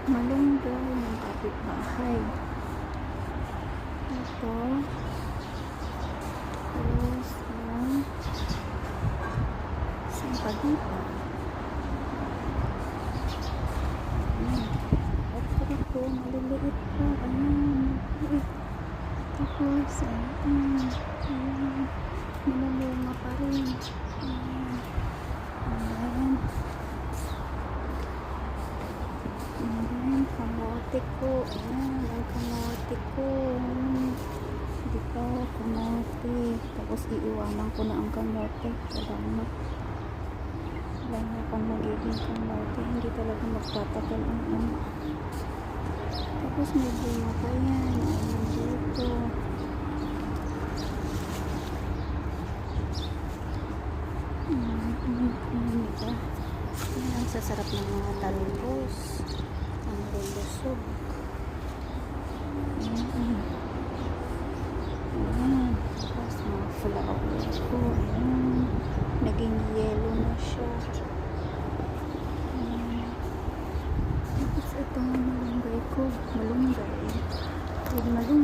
Malunggay ng kapitbahay. Ito. Tapos, ang sampagita. At ito, maliliit pa. Ayan. Tapos, ayan. Minulunga pa rin. Ayan. Ayan. Ayan. Kamote ko. Ayan. Ang kamote ko. Di ba? Kamote. Tapos, iiwanan ko na ang kamote. Salamat. Wala na akong magiging kamote. Hindi talaga magtatagal ang ano. Tapos, may bunga pa yan. Ayan dito. Diba? Ang sasarap ng mga talbos. Ang lulusog. Ayan. Tapos mga flowers ko. Ayan. Naging yellow na siya. Ayan. Tapos ito malunggay ko. Malunggay. Malunggay.